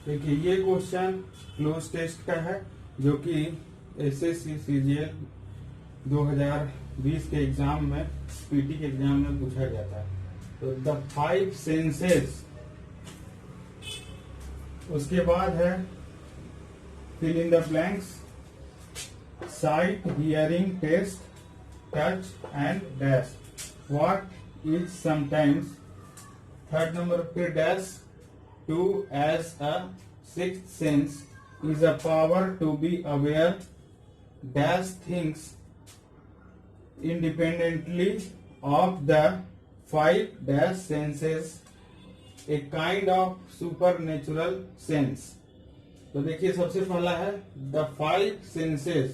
देखिए ये question cloze test का है जो कि एसएससी सीजीएल 2020 के एग्जाम में पीटी के एग्जाम में पूछा गया था। तो द 5 सेंसेस, उसके बाद है fill in the blanks, sight, hearing, taste, touch and dash. What is sometimes, third number पे dash, to as a sixth sense is a power to be aware dash things independently of the 5 dash senses, a kind of supernatural sense। तो देखिए सबसे पहला है the 5 senses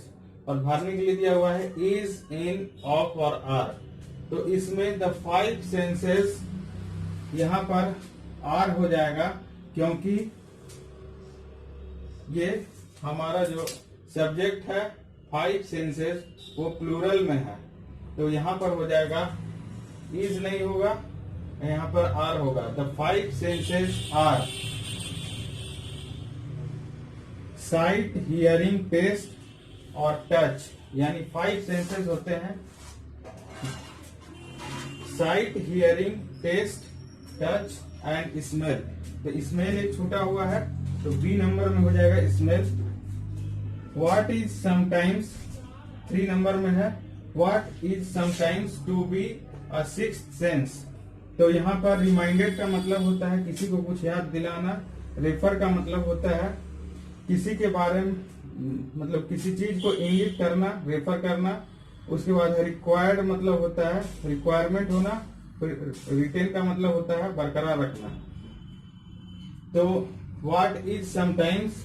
और भरने के लिए दिया हुआ है is, in, of और are। तो इसमें the 5 senses यहां पर आर हो जाएगा क्योंकि ये हमारा जो सब्जेक्ट है 5 सेंसेस वो प्लूरल में है, तो यहां पर हो जाएगा इज नहीं होगा, यहां पर आर होगा। The 5 senses are sight, hearing, taste और टच। यानी 5 सेंसेस होते हैं sight, hearing, taste, touch and smell. तो स्मेल एक छूटा हुआ है तो बी नंबर में हो जाएगा smell. What is sometimes 3 number में है। What is sometimes to be a sixth sense. तो यहाँ पर रिमाइंडेड का मतलब होता है किसी को कुछ याद दिलाना, रेफर का मतलब होता है किसी के बारे में, मतलब किसी चीज को इंगित करना, रेफर करना। उसके बाद रिक्वायर्ड मतलब होता है रिक्वायरमेंट होना, रिटेन का मतलब होता है बरकरार रखना। तो व्हाट इज समटाइम्स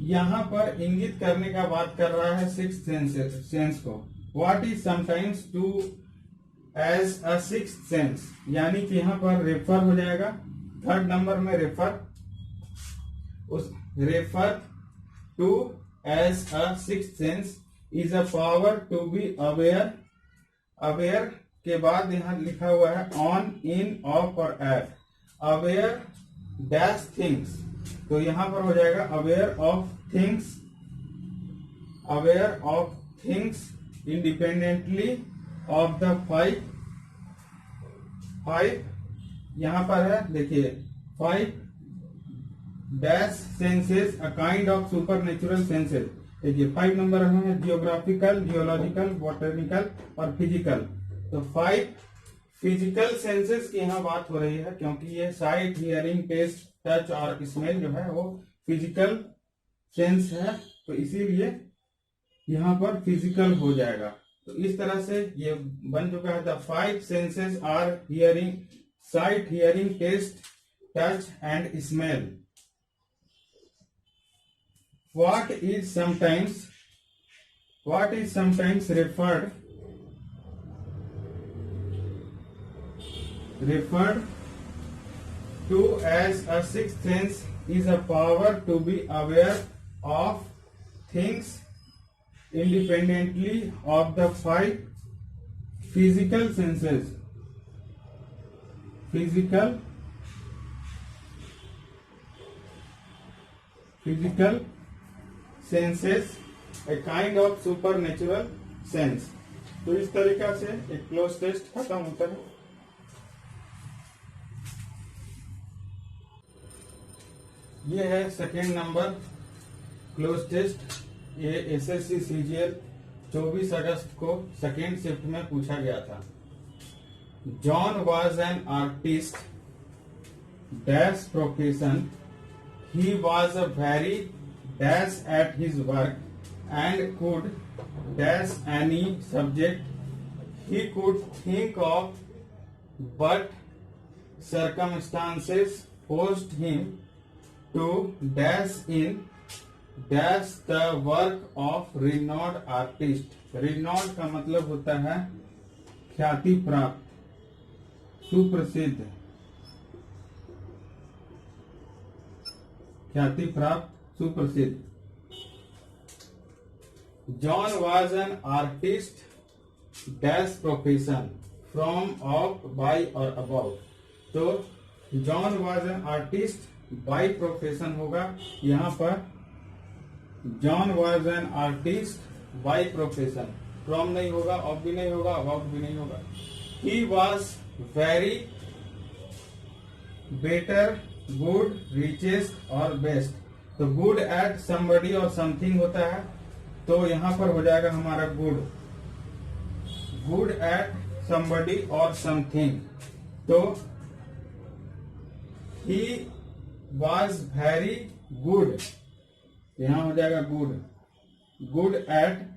यहां पर इंगित करने का बात कर रहा है सिक्स्थ सेंस को। What is sometimes to as a sixth sense, यानी कि यहां पर रेफर हो जाएगा। थर्ड नंबर में रेफर, उस refer to as a sixth sense is a power to be aware. Aware के बाद यहां लिखा हुआ है ऑन, इन, ऑफ और एट। अवेयर डैश थिंग्स, तो यहां पर हो जाएगा aware of things, aware of things independently of the 5 यहां पर है देखिए 5 dash senses a kind of super natural senses. देखिए 5 नंबर है जियोग्राफिकल, जियोलॉजिकल, बॉटनिकल और फिजिकल। तो 5 फिजिकल सेंसेस की यहाँ बात हो रही है क्योंकि ये साइट, हियरिंग, टेस्ट, टच और स्मेल जो है वो फिजिकल सेंस है, तो इसीलिए यहाँ पर फिजिकल हो जाएगा। तो इस तरह से ये बन चुका है the 5 senses are hearing, sight, hearing, taste, touch and smell. What is sometimes referred to as a sixth sense is a power to be aware of things independently of the 5 physical senses. Physical senses a kind of super natural sense. तो इस तरीका से एक cloze test खत्म होता है। ये है सेकेंड नंबर क्लोज टेस्ट। ये एसएससी सीजीएल 24 अगस्त को सेकेंड शिफ्ट में पूछा गया था। John was an artist dash profession, he was a very dash at his work and could dash any subject he could think of, but circumstances forced him to dash in dash the work of renowned artist। renowned का मतलब होता है ख्याति प्राप्त, सुप्रसिद्ध, ख्याति प्राप्त, सुप्रसिद्ध। John was an artist dash profession from, of, by और अबाउट। तो John was an artist by profession होगा। यहाँ पर John was an artist by profession, from नहीं होगा, ऑफ भी नहीं होगा, अबाउट भी नहीं होगा। He was very, better, good, richest और बेस्ट। तो गुड एट समबडी और समथिंग होता है, तो यहां पर हो जाएगा हमारा गुड, गुड एट समबडी और समथिंग। तो ही वॉज वेरी गुड, यहां हो जाएगा good, good at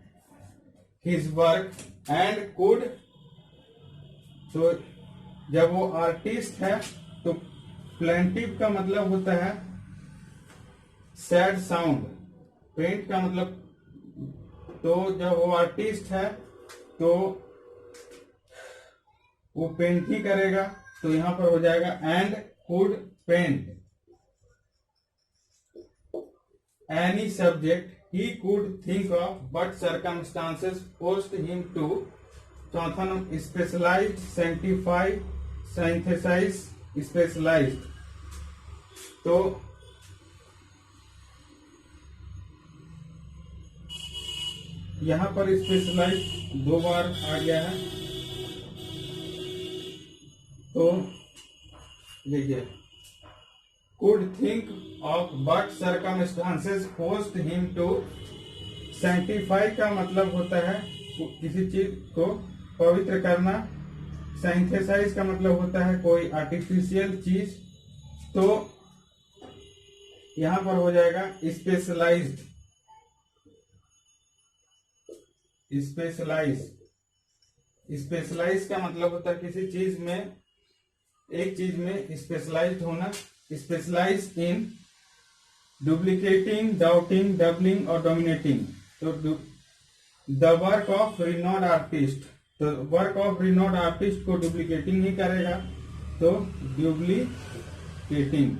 his work and could. तो जब वो आर्टिस्ट है तो प्लेंटिव का मतलब होता है सैड साउंड, पेंट का मतलब, तो जब वो आर्टिस्ट है तो वो पेंट ही करेगा, तो यहां पर हो जाएगा and could paint any subject he could think of but circumstances forced him to। चौथा number specialized, sanctify, synthesize, specialized. तो यहां पर स्पेशलाइज्ड 2 बार आ गया है। तो देखिए could think of but circumstances forced him to। sanctify का मतलब होता है किसी चीज को पवित्र करना, synthesize का मतलब होता है कोई आर्टिफिशियल चीज। तो यहां पर हो जाएगा स्पेशलाइज्ड, स्पेशलाइज का मतलब होता है किसी चीज में, एक चीज में स्पेशलाइज्ड होना। स्पेशलाइज इन डुप्लीकेटिंग, डाउटिंग, डबलिंग और डोमिनेटिंग। तो the work of renowned artist, तो वर्क ऑफ रिनोड आर्टिस्ट को डुप्लीकेटिंग ही करेगा, तो डुप्लीकेटिंग,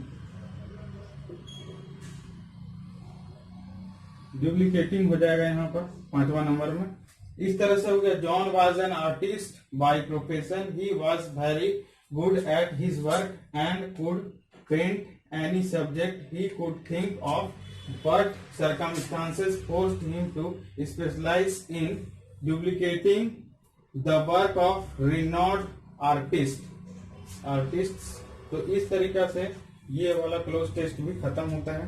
डुप्लीकेटिंग हो जाएगा यहाँ पर 5वां नंबर में। इस तरह से हो गया John was an artist by profession, he was very good at his work and could paint any subject he could think of, but circumstances forced him to specialize in duplicating the work of renowned artists। तो इस तरीका से ये वाला cloze test भी खत्म होता है।